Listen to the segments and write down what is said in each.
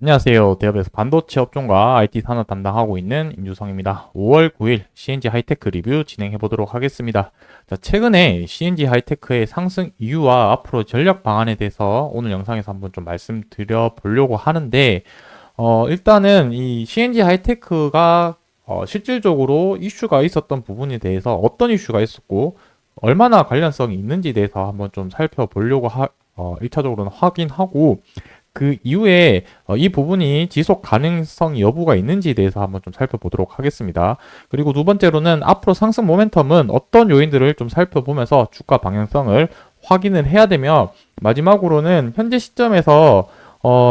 안녕하세요. 대업에서 반도체 업종과 IT 산업 담당하고 있는 임주성입니다. 5월 9일 CNG 하이테크 리뷰 진행해 보도록 하겠습니다. 자, 최근에 CNG 하이테크의 상승 이유와 앞으로 전략 방안에 대해서 오늘 영상에서 한번 좀 말씀드려 보려고 하는데, 일단은 이 CNG 하이테크가 실질적으로 이슈가 있었던 부분에 대해서 어떤 이슈가 있었고, 얼마나 관련성이 있는지에 대해서 한번 좀 살펴보려고 1차적으로는 확인하고, 그 이후에 이 부분이 지속 가능성 여부가 있는지에 대해서 한번 좀 살펴보도록 하겠습니다. 그리고 두 번째로는 앞으로 상승 모멘텀은 어떤 요인들을 좀 살펴보면서 주가 방향성을 확인을 해야 되며, 마지막으로는 현재 시점에서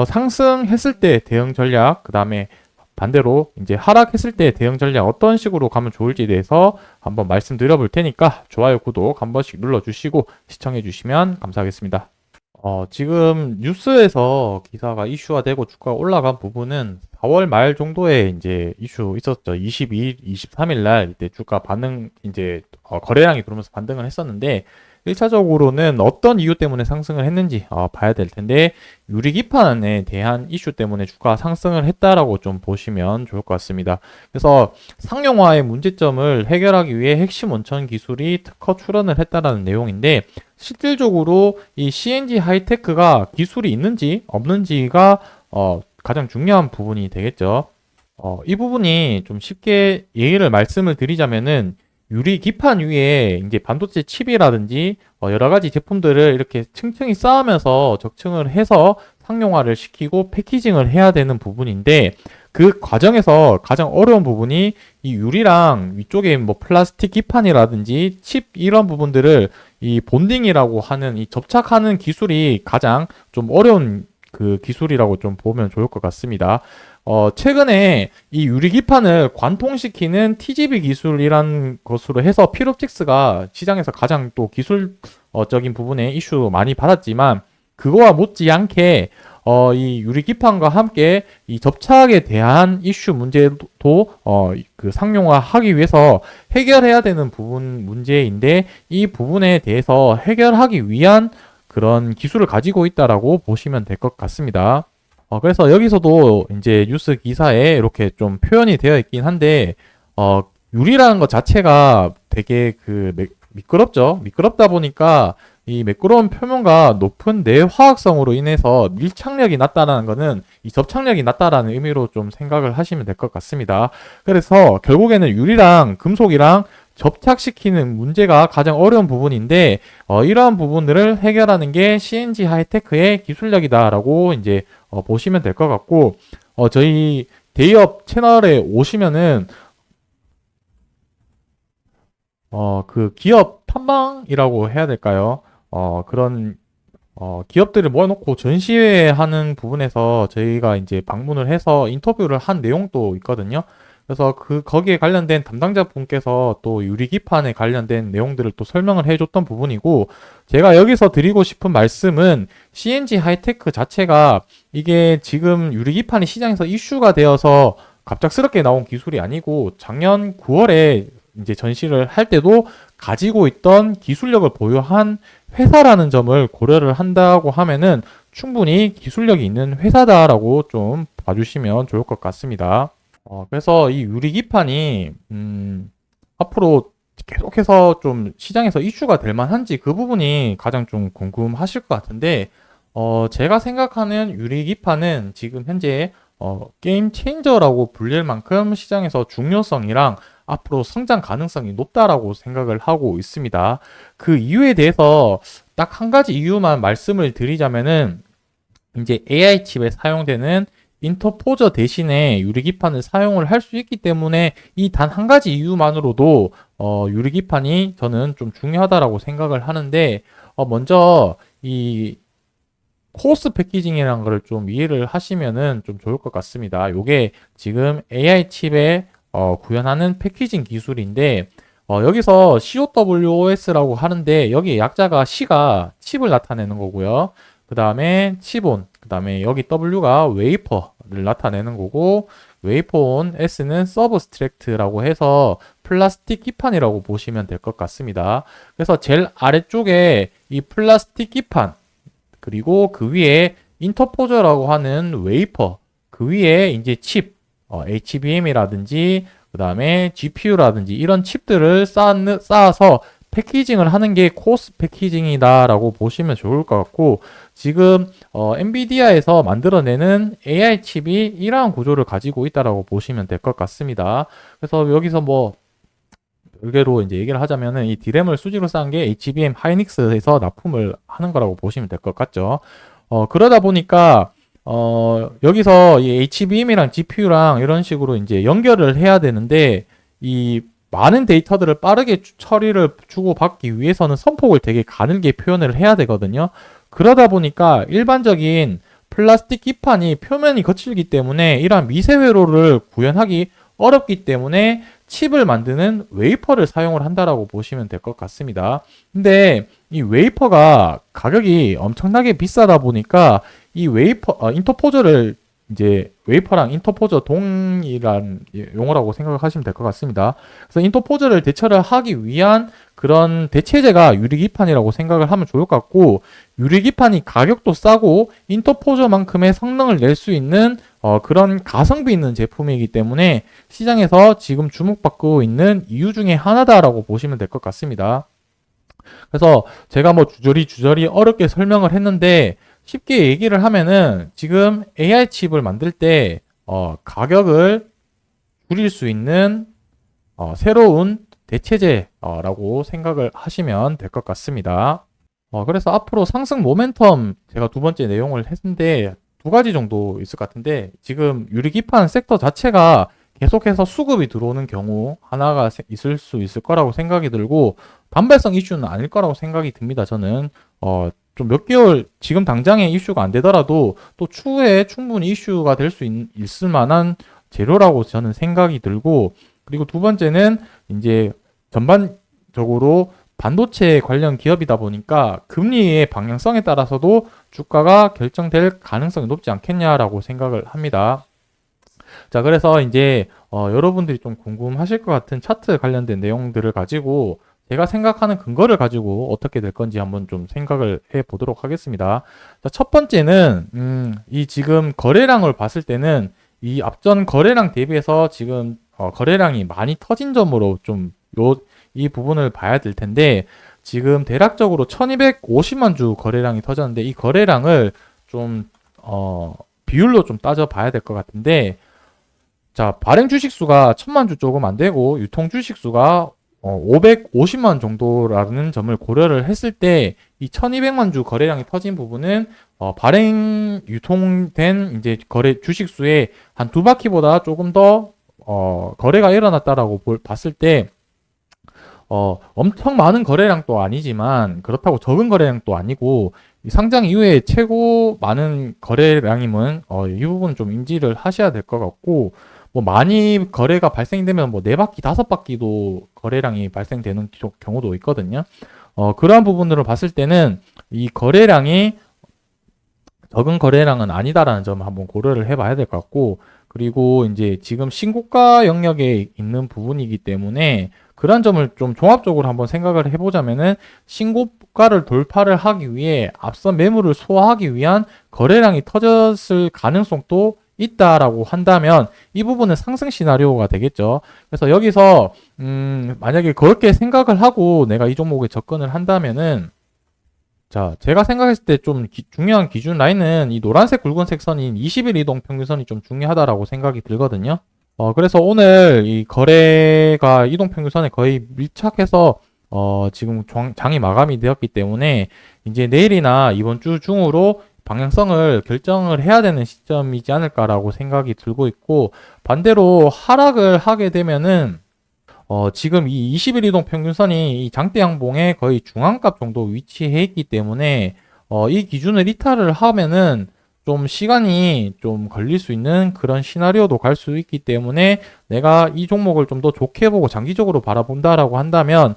상승했을 때 대응 전략, 그 다음에 반대로 이제 하락했을 때 대응 전략 어떤 식으로 가면 좋을지에 대해서 한번 말씀드려 볼 테니까 좋아요, 구독 한 번씩 눌러주시고 시청해 주시면 감사하겠습니다. 지금 뉴스에서 기사가 이슈화되고 주가가 올라간 부분은 4월 말 정도에 이제 이슈 있었죠. 22일, 23일 날 이때 주가 반응, 이제 거래량이 들어오면서 반등을 했었는데, 1차적으로는 어떤 이유 때문에 상승을 했는지 봐야 될 텐데, 유리기판에 대한 이슈 때문에 주가가 상승을 했다라고 좀 보시면 좋을 것 같습니다. 그래서 상용화의 문제점을 해결하기 위해 핵심 원천 기술이 특허 출원을 했다라는 내용인데, 실질적으로 이 CNG 하이테크가 기술이 있는지 없는지가 가장 중요한 부분이 되겠죠. 이 부분이 좀 쉽게 예를 말씀을 드리자면은, 유리 기판 위에 이제 반도체 칩이라든지 여러 가지 제품들을 이렇게 층층이 쌓으면서 적층을 해서 상용화를 시키고 패키징을 해야 되는 부분인데, 그 과정에서 가장 어려운 부분이 이 유리랑 위쪽에 뭐 플라스틱 기판이라든지 칩 이런 부분들을 이 본딩이라고 하는 이 접착하는 기술이 가장 좀 어려운 그 기술이라고 좀 보면 좋을 것 같습니다. 최근에 이 유리기판을 관통시키는 TGV 기술이란 것으로 해서 필옵틱스가 시장에서 가장 또 기술적인 부분에 이슈 많이 받았지만, 그거와 못지않게 이 유리기판과 함께 이 접착에 대한 이슈 문제도 그 상용화하기 위해서 해결해야 되는 부분 문제인데, 이 부분에 대해서 해결하기 위한 그런 기술을 가지고 있다라고 보시면 될 것 같습니다. 그래서 여기서도 이제 뉴스 기사에 이렇게 좀 표현이 되어 있긴 한데, 유리라는 것 자체가 되게 미끄럽죠. 미끄럽다 보니까 이 매끄러운 표면과 높은 내화학성으로 인해서 밀착력이 낮다라는 것은 이 접착력이 낮다라는 의미로 좀 생각을 하시면 될 것 같습니다. 그래서 결국에는 유리랑 금속이랑 접착시키는 문제가 가장 어려운 부분인데, 이러한 부분들을 해결하는 게 CNG 하이테크의 기술력이다라고 이제 보시면 될 것 같고, 저희 대기업 채널에 오시면은 그 기업 탐방이라고 해야 될까요? 그런 기업들을 모아놓고 전시회하는 부분에서 저희가 이제 방문을 해서 인터뷰를 한 내용도 있거든요. 그래서 거기에 관련된 담당자 분께서 또 유리기판에 관련된 내용들을 또 설명을 해줬던 부분이고, 제가 여기서 드리고 싶은 말씀은 CNG 하이테크 자체가 이게 지금 유리기판이 시장에서 이슈가 되어서 갑작스럽게 나온 기술이 아니고, 작년 9월에 이제 전시를 할 때도 가지고 있던 기술력을 보유한 회사라는 점을 고려를 한다고 하면은 충분히 기술력이 있는 회사다라고 좀 봐주시면 좋을 것 같습니다. 그래서 이 유리기판이 앞으로 계속해서 좀 시장에서 이슈가 될 만한지 그 부분이 가장 좀 궁금하실 것 같은데, 제가 생각하는 유리기판은 지금 현재 게임 체인저라고 불릴 만큼 시장에서 중요성이랑 앞으로 성장 가능성이 높다라고 생각을 하고 있습니다. 그 이유에 대해서 딱 한 가지 이유만 말씀을 드리자면은, 이제 AI 칩에 사용되는 인터포저 대신에 유리기판을 사용을 할 수 있기 때문에 이 단 한 가지 이유만으로도 유리기판이 저는 좀 중요하다라고 생각을 하는데, 먼저 이 코어스 패키징이라는 거를 좀 이해를 하시면은 좀 좋을 것 같습니다. 요게 지금 AI 칩에 구현하는 패키징 기술인데, 여기서 COWOS라고 하는데, 여기 약자가 C가 칩을 나타내는 거고요. 그 다음에 칩온, 그 다음에 여기 W가 웨이퍼를 나타내는 거고, 웨이퍼온 S는 서브스트랙트라고 해서 플라스틱 기판이라고 보시면 될 것 같습니다. 그래서 제일 아래쪽에 이 플라스틱 기판, 그리고 그 위에 인터포저라고 하는 웨이퍼, 그 위에 이제 칩, HBM이라든지 그 다음에 GPU라든지 이런 칩들을 쌓아서 패키징을 하는 게 코스 패키징이다라고 보시면 좋을 것 같고, 지금 엔비디아에서 만들어내는 AI 칩이 이러한 구조를 가지고 있다라고 보시면 될 것 같습니다. 그래서 여기서 뭐 별개로 이제 얘기를 하자면은 이 D램을 수직으로 쌓은 게 HBM 하이닉스에서 납품을 하는 거라고 보시면 될 것 같죠. 그러다 보니까 여기서 이 HBM이랑 GPU랑 이런 식으로 이제 연결을 해야 되는데, 이 많은 데이터들을 빠르게 처리를 주고받기 위해서는 선폭을 되게 가늘게 표현을 해야 되거든요. 그러다 보니까 일반적인 플라스틱 기판이 표면이 거칠기 때문에 이러한 미세 회로를 구현하기 어렵기 때문에 칩을 만드는 웨이퍼를 사용을 한다라고 보시면 될 것 같습니다. 근데 이 웨이퍼가 가격이 엄청나게 비싸다 보니까 이 인터포저를 이제 웨이퍼랑 인터포저 동일한 용어라고 생각을 하시면 될 것 같습니다. 그래서 인터포저를 대처를 하기 위한 그런 대체제가 유리기판이라고 생각을 하면 좋을 것 같고, 유리기판이 가격도 싸고 인터포저만큼의 성능을 낼 수 있는 그런 가성비 있는 제품이기 때문에 시장에서 지금 주목받고 있는 이유 중에 하나다라고 보시면 될 것 같습니다. 그래서 제가 뭐 주저리 어렵게 설명을 했는데, 쉽게 얘기를 하면은 지금 AI 칩을 만들 때 가격을 줄일 수 있는 새로운 대체제라고 생각을 하시면 될 것 같습니다. 그래서 앞으로 상승 모멘텀 제가 두 번째 내용을 했는데 두 가지 정도 있을 것 같은데, 지금 유리기판 섹터 자체가 계속해서 수급이 들어오는 경우 하나가 있을 수 있을 거라고 생각이 들고, 단발성 이슈는 아닐 거라고 생각이 듭니다. 저는 좀 몇 개월 지금 당장에 이슈가 안 되더라도 또 추후에 충분히 이슈가 될 수 있을 만한 재료라고 저는 생각이 들고, 그리고 두 번째는 이제 전반적으로 반도체 관련 기업이다 보니까 금리의 방향성에 따라서도 주가가 결정될 가능성이 높지 않겠냐라고 생각을 합니다. 자, 그래서 이제 여러분들이 좀 궁금하실 것 같은 차트 관련된 내용들을 가지고 제가 생각하는 근거를 가지고 어떻게 될 건지 한번 좀 생각을 해 보도록 하겠습니다. 자, 첫 번째는 이 지금 거래량을 봤을 때는 이 앞전 거래량 대비해서 지금 거래량이 많이 터진 점으로 좀 이 부분을 봐야 될 텐데, 지금 대략적으로 1250만 주 거래량이 터졌는데 이 거래량을 좀 비율로 좀 따져 봐야 될 것 같은데, 자, 발행 주식 수가 1000만 주 조금 안 되고 유통 주식 수가 550만 정도라는 점을 고려를 했을 때 이 1200만 주 거래량이 터진 부분은 발행 유통된 이제 거래 주식 수의 한 두 바퀴보다 조금 더 거래가 일어났다라고 봤을 때 엄청 많은 거래량도 아니지만 그렇다고 적은 거래량도 아니고 상장 이후에 최고 많은 거래량임은 이 부분 좀 인지를 하셔야 될 것 같고, 뭐 많이 거래가 발생되면 뭐 4바퀴, 5바퀴도 거래량이 발생되는 경우도 있거든요. 그러한 부분으로 봤을 때는 이 거래량이 적은 거래량은 아니다라는 점을 한번 고려를 해봐야 될 것 같고, 그리고 이제 지금 신고가 영역에 있는 부분이기 때문에 그런 점을 좀 종합적으로 한번 생각을 해보자면은 신고가를 돌파를 하기 위해 앞선 매물을 소화하기 위한 거래량이 터졌을 가능성도 있다라고 한다면 이 부분은 상승 시나리오가 되겠죠. 그래서 여기서 만약에 그렇게 생각을 하고 내가 이 종목에 접근을 한다면은, 자, 제가 생각했을 때 좀 중요한 기준 라인은 이 노란색 굵은색 선인 20일 이동 평균선이 좀 중요하다라고 생각이 들거든요. 그래서 오늘 이 거래가 이동 평균선에 거의 밀착해서 지금 장이 마감이 되었기 때문에 이제 내일이나 이번 주 중으로 방향성을 결정을 해야 되는 시점이지 않을까라고 생각이 들고 있고, 반대로 하락을 하게 되면은 지금 이 20일 이동 평균선이 이 장대 양봉의 거의 중앙값 정도 위치해 있기 때문에 이 기준을 이탈을 하면은 좀 시간이 좀 걸릴 수 있는 그런 시나리오도 갈 수 있기 때문에 내가 이 종목을 좀 더 좋게 보고 장기적으로 바라본다라고 한다면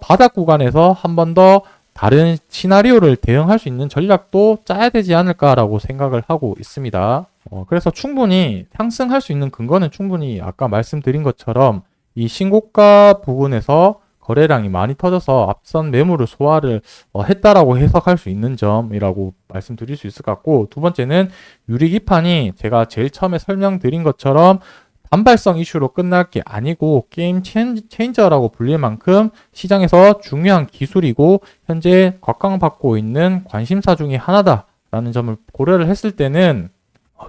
바닥 구간에서 한 번 더 다른 시나리오를 대응할 수 있는 전략도 짜야 되지 않을까라고 생각을 하고 있습니다. 그래서 충분히 상승할 수 있는 근거는 충분히 아까 말씀드린 것처럼 이 신고가 부분에서 거래량이 많이 터져서 앞선 매물을 소화를 했다라고 해석할 수 있는 점이라고 말씀드릴 수 있을 것 같고, 두 번째는 유리기판이 제가 제일 처음에 설명드린 것처럼 단발성 이슈로 끝날 게 아니고 게임 체인저라고 불릴 만큼 시장에서 중요한 기술이고 현재 곽강받고 있는 관심사 중에 하나다라는 점을 고려를 했을 때는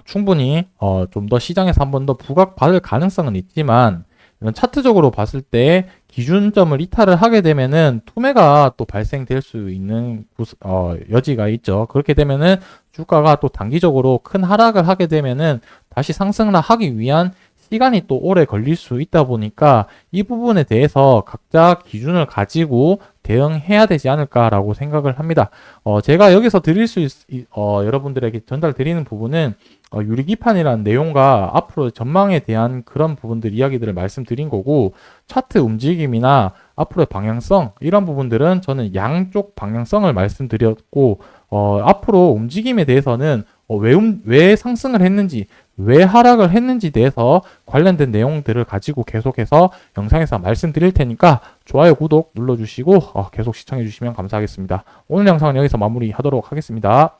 충분히 좀 더 시장에서 한 번 더 부각받을 가능성은 있지만, 이런 차트적으로 봤을 때 기준점을 이탈을 하게 되면은 투매가 또 발생될 수 있는 여지가 있죠. 그렇게 되면은 주가가 또 단기적으로 큰 하락을 하게 되면은 다시 상승을 하기 위한 시간이 또 오래 걸릴 수 있다 보니까 이 부분에 대해서 각자 기준을 가지고 대응해야 되지 않을까라고 생각을 합니다. 제가 여기서 여러분들에게 전달드리는 부분은 유리기판이라는 내용과 앞으로 전망에 대한 그런 부분들 이야기들을 말씀드린 거고, 차트 움직임이나 앞으로의 방향성 이런 부분들은 저는 양쪽 방향성을 말씀드렸고, 앞으로 움직임에 대해서는 왜 상승을 했는지 왜 하락을 했는지 대해서 관련된 내용들을 가지고 계속해서 영상에서 말씀드릴 테니까 좋아요, 구독 눌러주시고 계속 시청해 주시면 감사하겠습니다. 오늘 영상은 여기서 마무리하도록 하겠습니다.